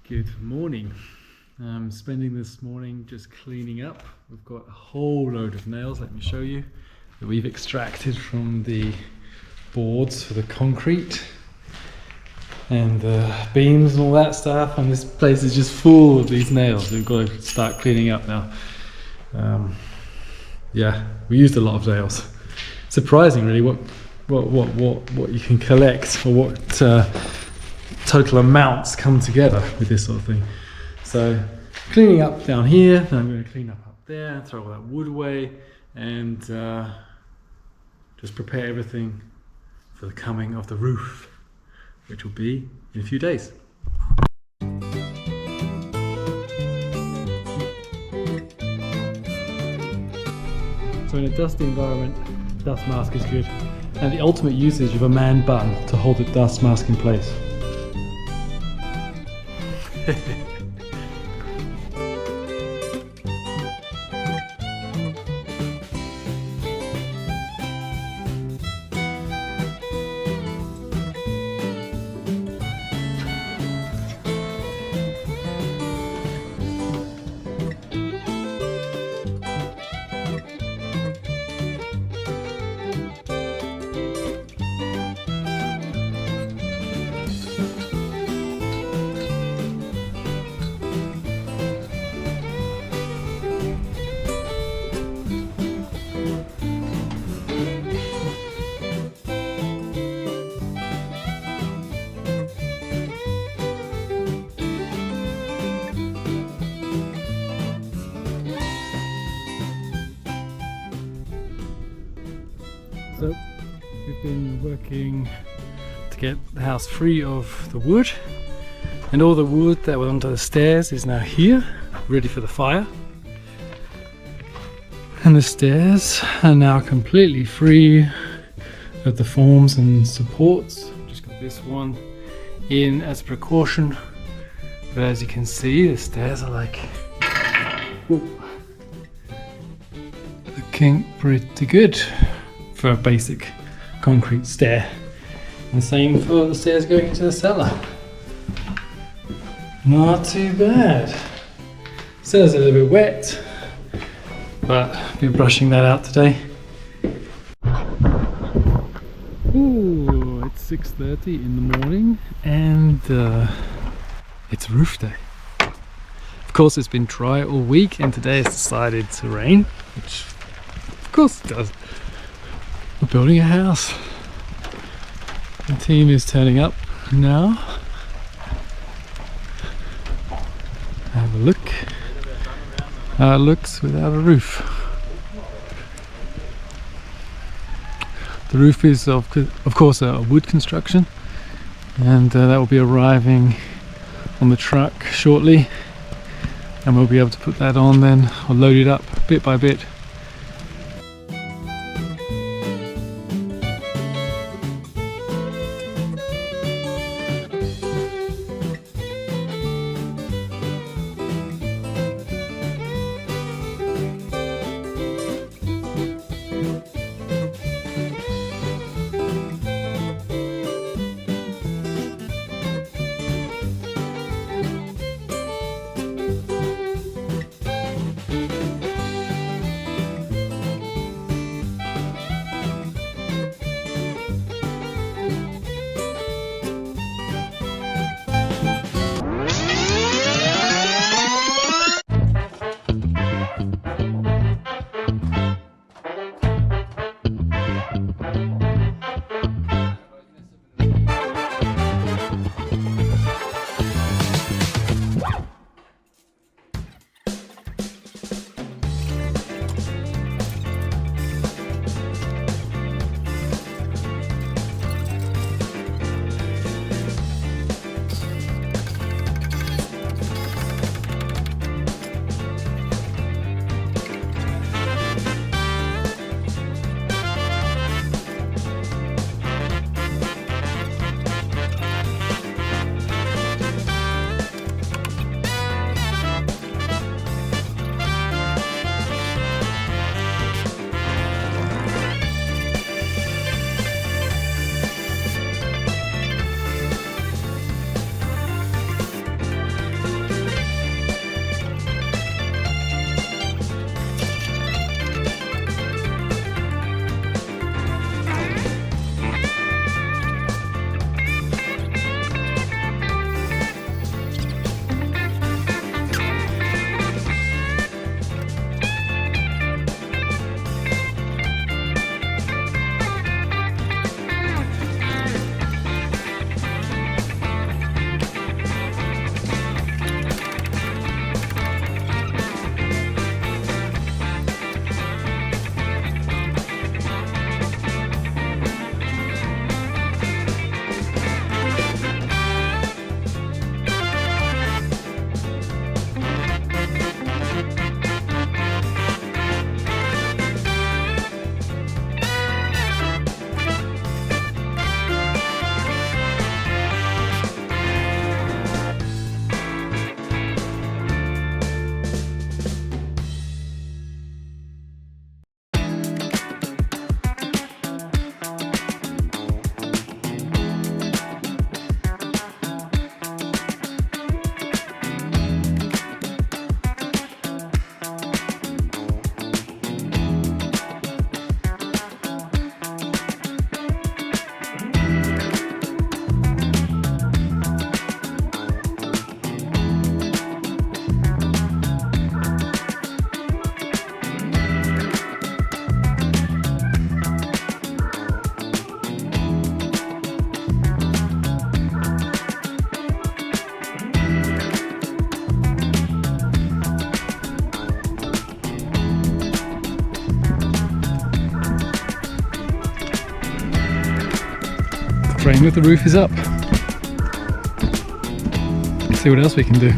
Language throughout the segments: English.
Good morning. I'm spending this morning just cleaning up. We've got a whole load of nails, let me show you, that we've extracted from the boards for the concrete and the beams and all that stuff, and this place is just full of these nails. We've got to start cleaning up now. Yeah, we used a lot of nails. Surprising really what you can collect, or what total amounts come together with this sort of thing. So cleaning up down here, then I'm going to clean up there, throw all that wood away, and just prepare everything for the coming of the roof, which will be in a few days. So in a dusty environment, dust mask is good, and the ultimate usage of a man bun to hold the dust mask in place. So we've been working to get the house free of the wood, and all the wood that was under the stairs is now here, ready for the fire. And the stairs are now completely free of the forms and supports. Just got this one in as a precaution, but as you can see, the stairs are like looking pretty good for a basic concrete stair. And the same for the stairs going into the cellar. Not too bad. Cellar's a little bit wet, but I've been brushing that out today. Ooh, it's 6:30 in the morning, and it's roof day. Of course, it's been dry all week, and today it's decided to rain, which of course it does. We're building a house. The team is turning up now. Have a look how it looks without a roof. The roof is of course a wood construction, and that will be arriving on the truck shortly, and we'll be able to put that on then, or load it up bit by bit. framework, the roof is up. Let's see what else we can do.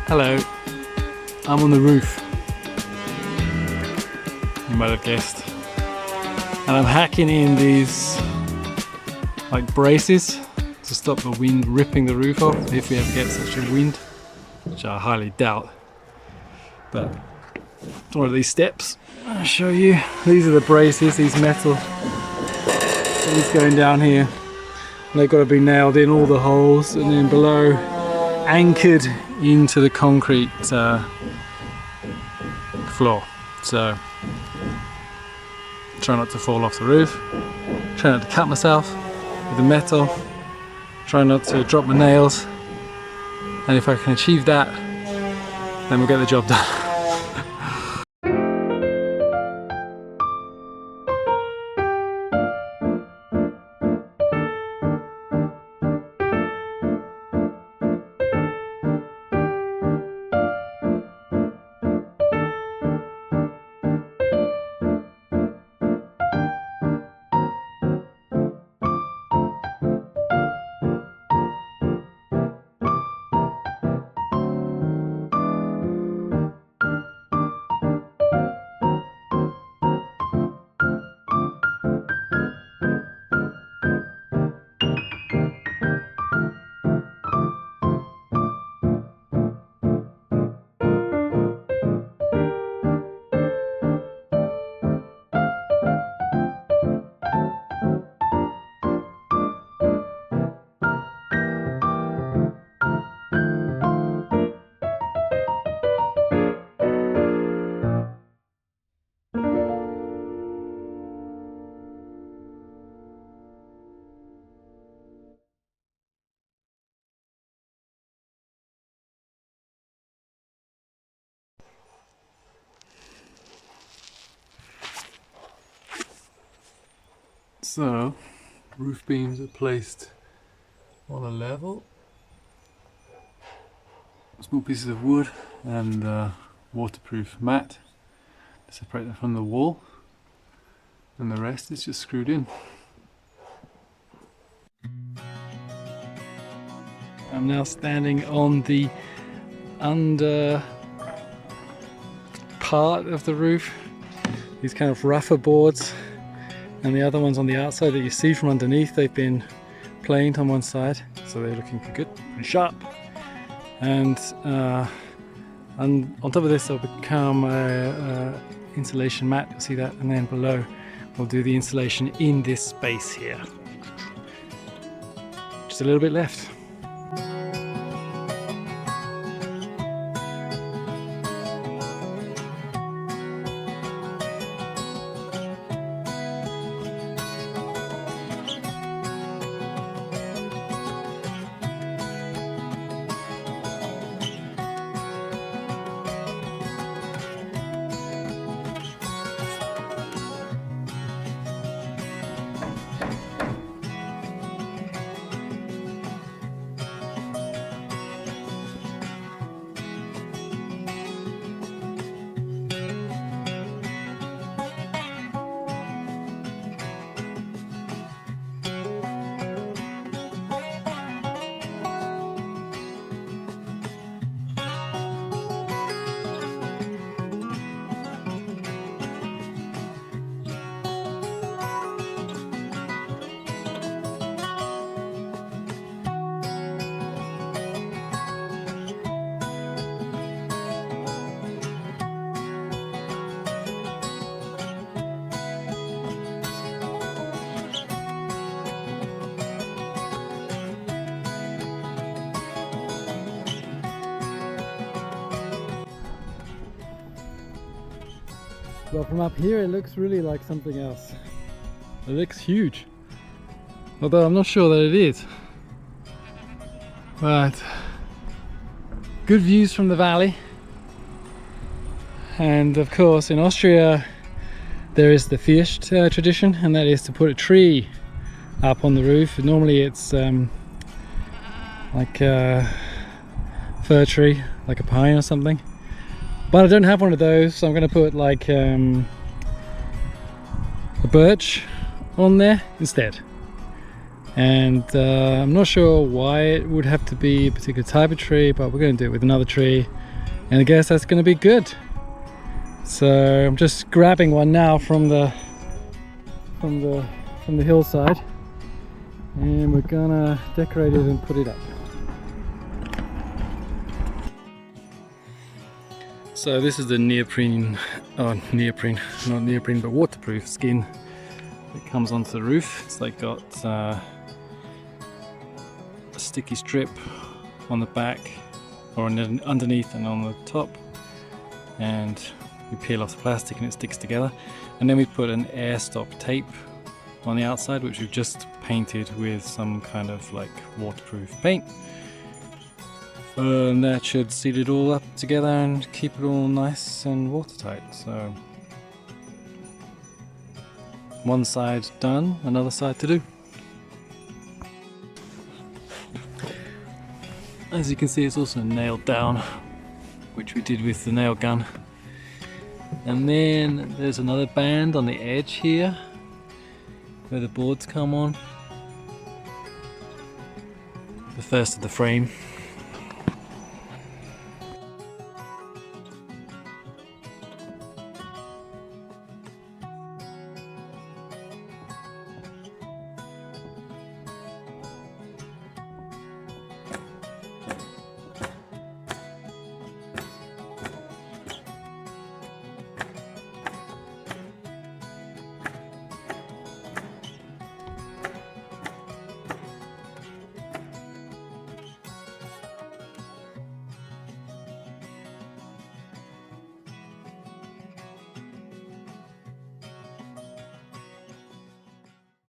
Hello, I'm on the roof, you might have guessed, and I'm hacking in these like braces to stop the wind ripping the roof off if we ever get such a wind, which I highly doubt. But one of these steps, I'll show you. These are the braces, these metal, these going down here, and they've got to be nailed in all the holes, and then below anchored into the concrete floor. So try not to fall off the roof, try not to cut myself with the metal, try not to drop my nails, and if I can achieve that, then we'll get the job done. So, roof beams are placed on a level, small pieces of wood and waterproof mat to separate them from the wall, and the rest is just screwed in. I'm now standing on the under part of the roof, these kind of rougher boards, and the other ones on the outside that you see from underneath, they've been planed on one side, so they're looking good and sharp. And on top of this, there'll become a insulation mat, you'll see that, and then below we'll do the insulation in this space here. Just a little bit left. Well, from up here it looks really like something else. It looks huge, although I'm not sure that it is. But good views from the valley. And of course in Austria there is the Ficht tradition, and that is to put a tree up on the roof. Normally it's like a fir tree, like a pine or something. But I don't have one of those, so I'm going to put like a birch on there instead. And I'm not sure why it would have to be a particular type of tree, but we're going to do it with another tree, and I guess that's going to be good. So I'm just grabbing one now from the hillside, and we're gonna decorate it and put it up. So this is the neoprene, not neoprene, but waterproof skin that comes onto the roof. It's like got a sticky strip on the back, or underneath and on the top, and we peel off the plastic and it sticks together. And then we put an air stop tape on the outside, which we've just painted with some kind of like waterproof paint. And that should seal it all up together and keep it all nice and watertight. So one side done, another side to do. As you can see, it's also nailed down, which we did with the nail gun. And then there's another band on the edge here where the boards come on. The first of the frame.